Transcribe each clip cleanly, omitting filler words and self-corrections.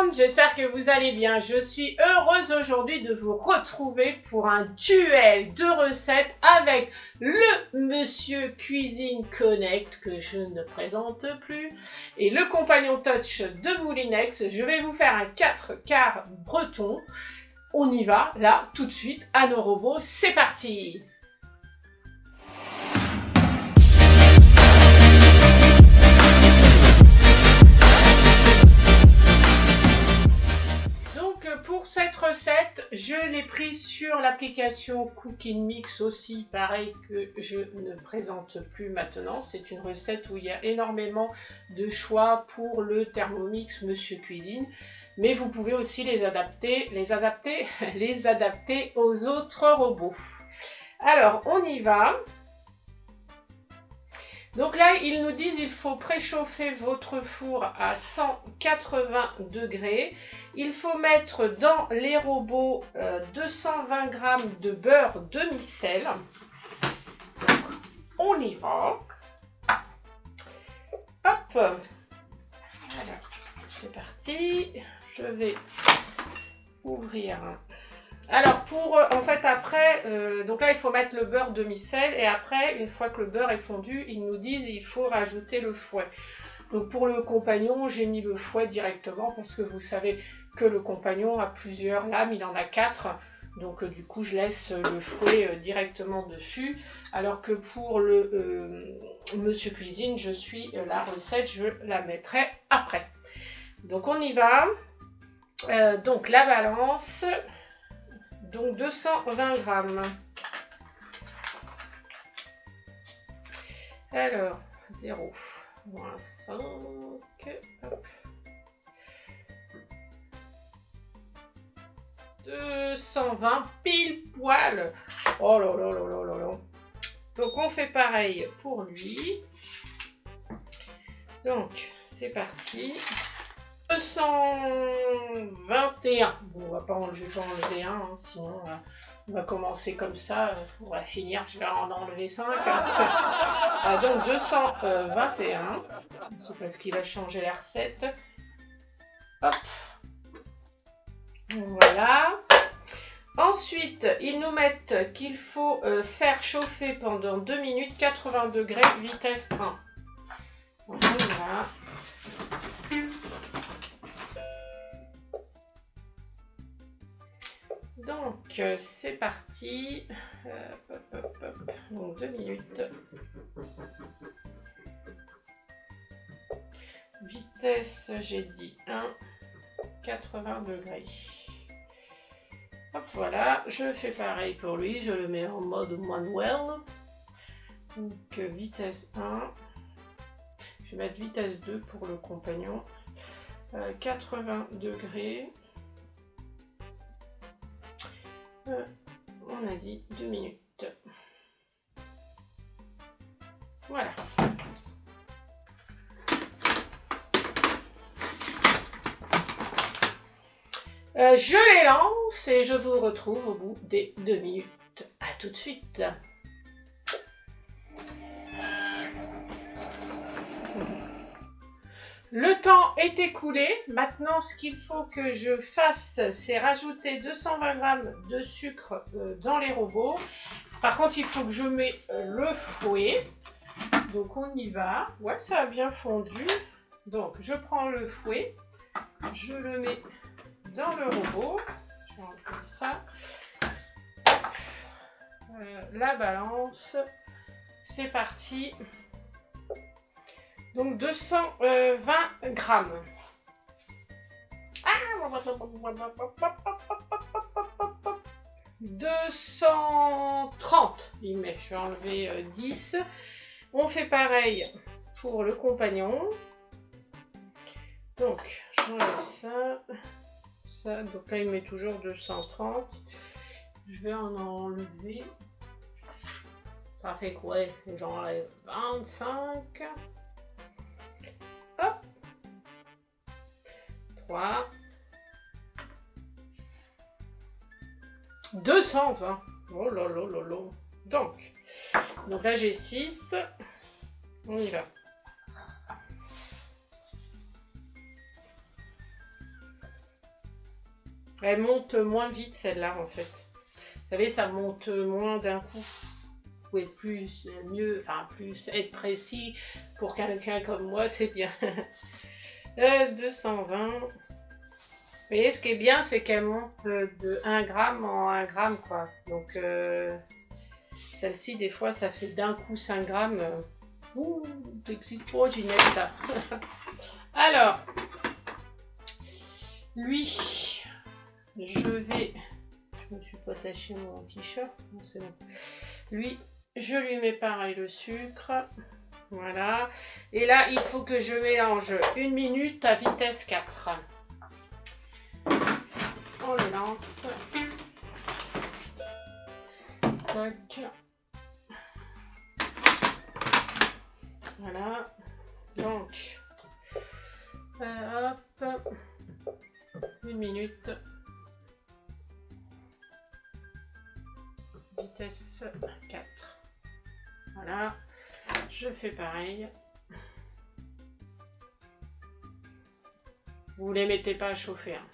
monde, j'espère que vous allez bien. Je suis heureuse aujourd'hui de vous retrouver pour un duel de recettes avec le Monsieur Cuisine Connect que je ne présente plus et le compagnon touch de Moulinex. Je vais vous faire un 4 quarts breton. On y va là tout de suite à nos robots, c'est parti! Pour cette recette, je l'ai prise sur l'application Cooking Mix aussi, pareil que je ne présente plus maintenant. C'est une recette où il y a énormément de choix pour le Thermomix Monsieur Cuisine, mais vous pouvez aussi les adapter aux autres robots. Alors, on y va. Donc là, ils nous disent qu'il faut préchauffer votre four à 180 degrés. Il faut mettre dans les robots 220 g de beurre demi-sel. Donc, on y va. Hop. Voilà, c'est parti. Je vais ouvrir. Alors en fait après, donc là il faut mettre le beurre demi-sel et après une fois que le beurre est fondu, ils nous disent il faut rajouter le fouet. Donc pour le compagnon, j'ai mis le fouet directement parce que vous savez que le compagnon a plusieurs lames, il en a 4. Donc du coup je laisse le fouet directement dessus. Alors que pour le Monsieur Cuisine, la recette, je la mettrai après. Donc on y va. Donc la balance... Donc 220 grammes. Alors, 0, moins 5, hop. 220 pile poil. Oh là là là là là là. Donc on fait pareil pour lui. Donc c'est parti. 221. Bon, on va pas enlever un, hein, sinon on va commencer comme ça, on va finir, je vais en enlever 5. Donc 221. C'est parce qu'il va changer la recette. Hop. Voilà. Ensuite, ils nous mettent qu'il faut faire chauffer pendant 2 minutes 80 degrés, vitesse 1. Voilà. Donc, c'est parti. Donc, 2 minutes. Vitesse, j'ai dit 1, 80 degrés. Hop, voilà. Je fais pareil pour lui. Je le mets en mode manuel. Donc, vitesse 1. Je vais mettre vitesse 2 pour le compagnon. 80 degrés. On a dit 2 minutes. Voilà. Je les lance et je vous retrouve au bout des 2 minutes. À tout de suite. Le temps est écoulé. Maintenant, ce qu'il faut que je fasse, c'est rajouter 220 g de sucre dans les robots. Par contre, il faut que je mette le fouet. Donc, on y va. Ouais, ça a bien fondu. Donc, je prends le fouet. Je le mets dans le robot. Je vais enlever ça. La balance. C'est parti. Donc 220 grammes. Ah 230. Je vais enlever 10. On fait pareil pour le compagnon. Donc j'enlève ça. Donc là il met toujours 230. Je vais en enlever. Ça fait quoi? J'enlève 25. Hop. 3. 220. Oh là là là là. Donc là j'ai 6. On y va. Elle monte moins vite celle-là en fait. Vous savez, ça monte moins d'un coup. Vous pouvez plus, mieux, enfin plus être précis. Pour quelqu'un comme moi, c'est bien. 220. Vous voyez, ce qui est bien, c'est qu'elle monte de 1 gramme en 1 gramme, quoi. Donc, celle-ci, des fois, ça fait d'un coup 5 grammes. Ouh, t'excites trop, Ginette. Alors, lui, je vais... Je me suis pas taché mon t-shirt. C'est bon. Lui, je lui mets pareil le sucre. Voilà. Et là, il faut que je mélange 1 minute à vitesse 4. On le lance. Tac. Voilà. Donc, hop. 1 minute. Vitesse 4. Voilà. Je fais pareil. Vous les mettez pas à chauffer. Hein.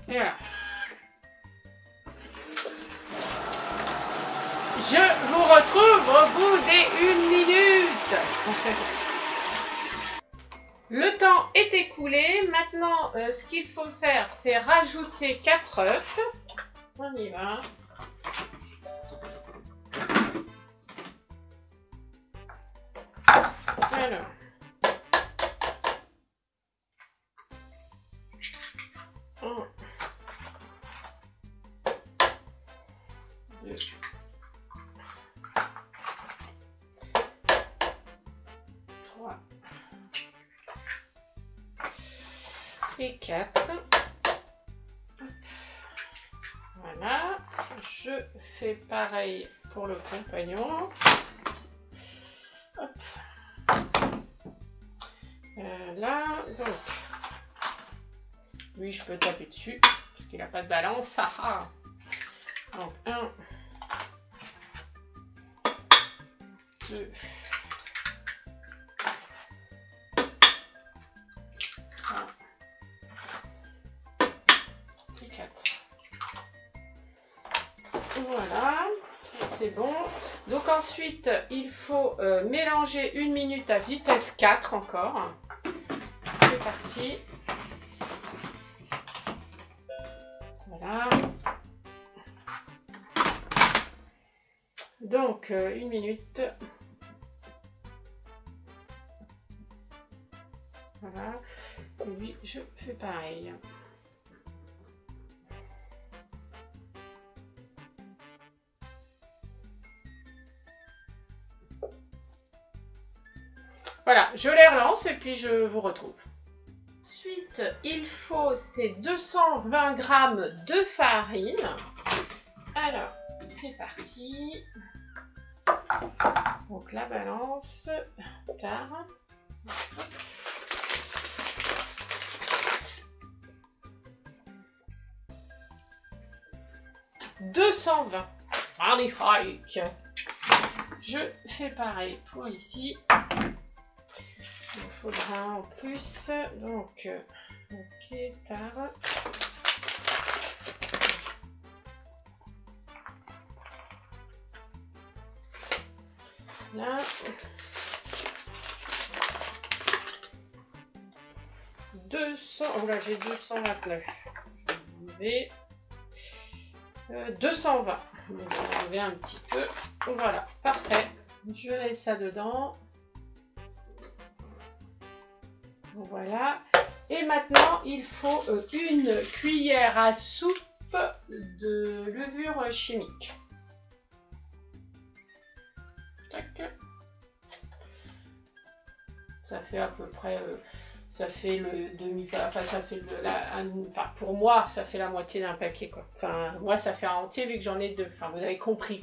Et voilà. Je vous retrouve au bout des 1 minute. Le temps est écoulé. Maintenant, ce qu'il faut faire, c'est rajouter 4 œufs. On y va. Alors. 1, 2, 3 et 4. Voilà. Je fais pareil pour le compagnon. Hop. Là, donc, lui, je peux taper dessus parce qu'il n'a pas de balance. Ah, ah. Donc, 1, 2, 3 et 4. Voilà, c'est bon. Donc ensuite, il faut mélanger 1 minute à vitesse 4 encore. C'est parti. Voilà. Donc, 1 minute. Voilà. Et lui, je fais pareil. Voilà, je les relance et puis je vous retrouve. Ensuite, il faut ces 220 g de farine. Alors, c'est parti. Donc la balance, tard. 220. Magnifique. Je fais pareil pour ici. Il me faudra en plus. Donc, ok, tard. Là. 200. Oh là, j'ai 229. Je vais 220. Donc, je vais enlever un petit peu. Voilà, parfait. Je mets ça dedans. Voilà. Et maintenant, il faut 1 cuillère à soupe de levure chimique. Tac. Ça fait à peu près... ça fait le demi... Enfin, ça fait enfin, pour moi, ça fait la moitié d'un paquet, quoi. Enfin, moi, ça fait un entier vu que j'en ai 2. Enfin, vous avez compris.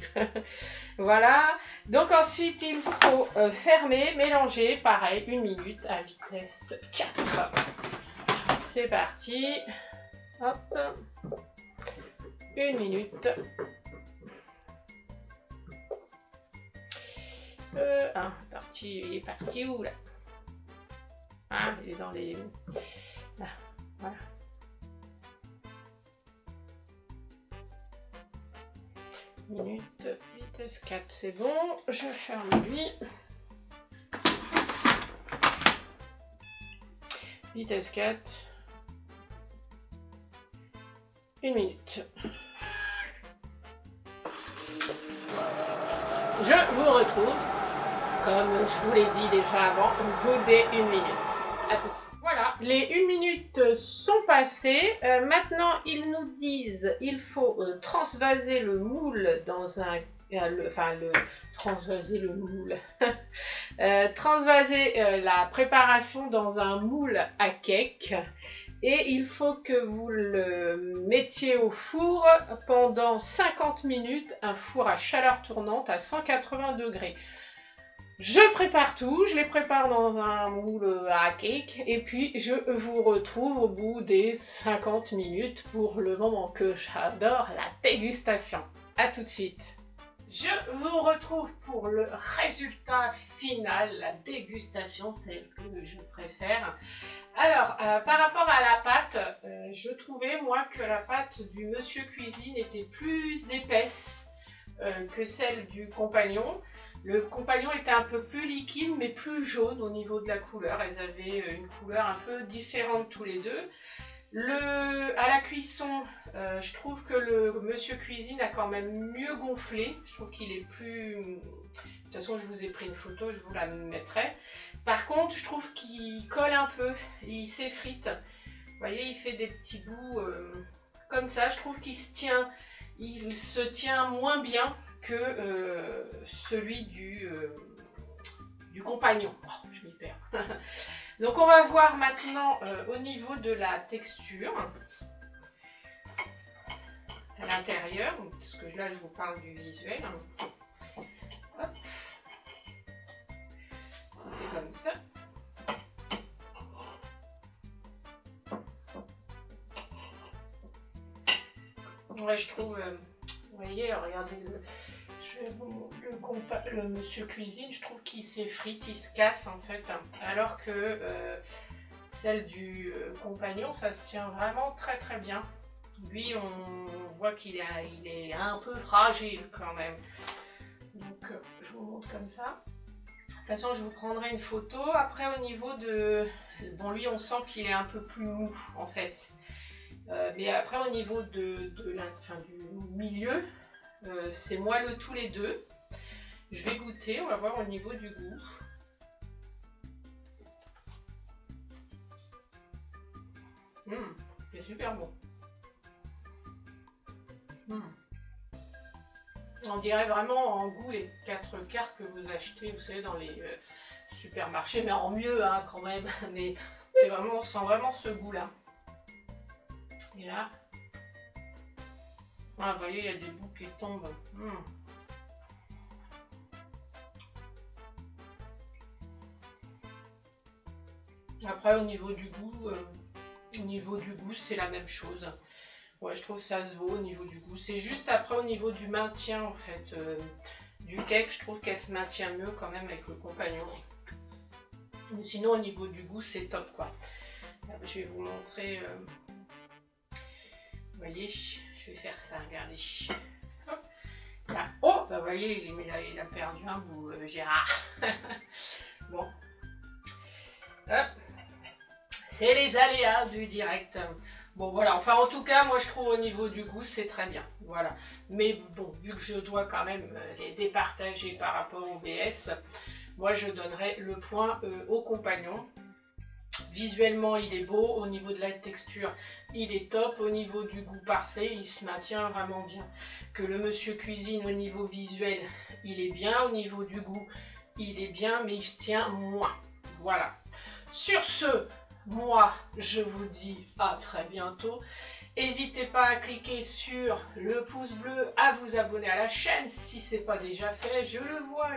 Voilà. Donc, ensuite, il faut fermer, mélanger, pareil, 1 minute à vitesse 4. C'est parti. Hop. 1 minute. Il est parti où, là? Ah, il est dans les... Là. Voilà. Minute, vitesse 4, c'est bon. Je ferme lui. Vitesse 4. 1 minute. Je vous retrouve, comme je vous l'ai dit déjà avant, au bout des 1 minute. À tout de suite. Voilà, les 1 minute sont passées. Maintenant, ils nous disent il faut transvaser le moule dans un... transvaser le moule. Transvaser la préparation dans un moule à cake. Et il faut que vous le mettiez au four pendant 50 minutes, un four à chaleur tournante à 180 degrés. Je prépare tout, je les prépare dans un moule à cake et puis je vous retrouve au bout des 50 minutes pour le moment que j'adore, la dégustation. A tout de suite. Je vous retrouve pour le résultat final, la dégustation, celle que je préfère. Alors, par rapport à la pâte, je trouvais moi que la pâte du Monsieur Cuisine était plus épaisse que celle du Compagnon. Le Compagnon était un peu plus liquide mais plus jaune au niveau de la couleur. Elles avaient une couleur un peu différente tous les deux. À la cuisson, je trouve que le Monsieur Cuisine a quand même mieux gonflé. Je trouve qu'il est plus... De toute façon, je vous ai pris une photo, je vous la mettrai. Par contre, je trouve qu'il colle un peu, il s'effrite. Vous voyez, il fait des petits bouts comme ça. Je trouve qu'il se tient moins bien que celui du Compagnon. Oh, je m'y perds. Donc on va voir maintenant au niveau de la texture à l'intérieur, parce que là je vous parle du visuel. Hop. Et comme ça. Ouais, je trouve, vous voyez, regardez le Monsieur Cuisine, je trouve qu'il s'effrite, il se casse en fait, alors que celle du Compagnon, ça se tient vraiment très très bien. Lui, on voit qu'il est un peu fragile quand même. Donc, je vous montre comme ça. De toute façon, je vous prendrai une photo. Après, au niveau de... Bon, lui, on sent qu'il est un peu plus mou en fait. Mais après, au niveau du milieu, c'est moelleux tous les deux. Je vais goûter, on va voir au niveau du goût. C'est super bon. On dirait vraiment en goût les 4 quarts que vous achetez, vous savez, dans les supermarchés, mais en mieux hein, quand même. Mais c'est vraiment, on sent vraiment ce goût-là. Et là, ah, vous voyez, il y a des bouts qui tombent. Après, au niveau du goût, c'est la même chose. Ouais, je trouve que ça se vaut au niveau du goût. C'est juste après au niveau du maintien en fait du cake, je trouve qu'elle se maintient mieux quand même avec le Compagnon. Mais sinon au niveau du goût, c'est top quoi. Là, je vais vous montrer. Vous voyez, je vais faire ça, regardez. Hop. Là. Oh, bah vous voyez, il a perdu un bout, Gérard. Bon. Hop. C'est les aléas du direct. Bon voilà, enfin en tout cas, moi je trouve au niveau du goût, c'est très bien. Voilà. Mais bon, vu que je dois quand même les départager par rapport au BS, moi je donnerai le point au Compagnon. Visuellement, il est beau. Au niveau de la texture, il est top. Au niveau du goût, parfait. Il se maintient vraiment bien. Que le Monsieur Cuisine, au niveau visuel, il est bien. Au niveau du goût, il est bien, mais il se tient moins. Voilà. Sur ce, moi, je vous dis à très bientôt. N'hésitez pas à cliquer sur le pouce bleu, à vous abonner à la chaîne si ce n'est pas déjà fait. Je le vois,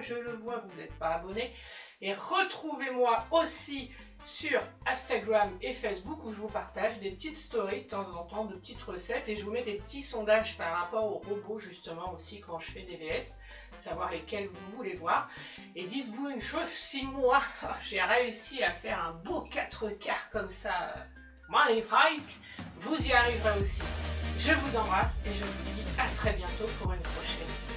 vous n'êtes pas abonné. Et retrouvez-moi aussi sur Instagram et Facebook où je vous partage des petites stories de temps en temps, de petites recettes et je vous mets des petits sondages par rapport aux robots justement aussi quand je fais des VS, savoir lesquels vous voulez voir. Et dites-vous une chose, si moi j'ai réussi à faire un beau 4 quarts comme ça magnifique, vous y arriverez aussi. Je vous embrasse et je vous dis à très bientôt pour une prochaine.